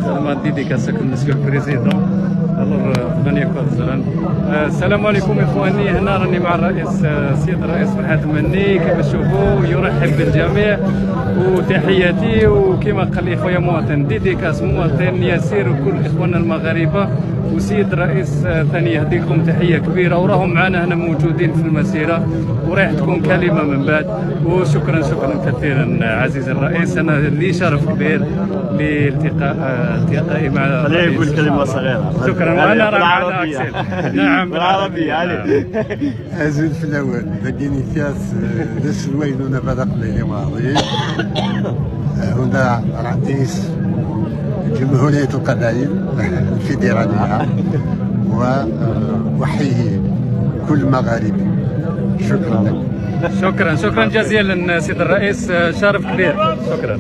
ما ديديكاسك مسيو البريزيدون. السلام عليكم اخواني، هنا راني مع الرئيس السيد الرئيس فرحات المني. كما تشوفوا يرحب بالجميع وتحياتي، وكما قال لي خويا مواطن ديديكاس مواطن يسير وكل اخواننا المغاربه. وسيد الرئيس ثاني يهديكم تحيه كبيره، وراهم معنا هنا موجودين في المسيره، ورايح تكون كلمه من بعد. وشكرا كثيرا عزيزي الرئيس، انا لي شرف كبير لالتقائي مع خليه يقول كلمه صغيره. شكرا. وانا بالعربيه. نعم بالعربيه يعني. أزول في الأول بديني كاس لسوين هنا بدأ اليوم عظيم. هنا رئيس جمهورية القبائل الفيدرالية، وأحيي كل مغاربي. شكرا لك. شكرا جزيلا سيد الرئيس، شرف كبير. شكرا.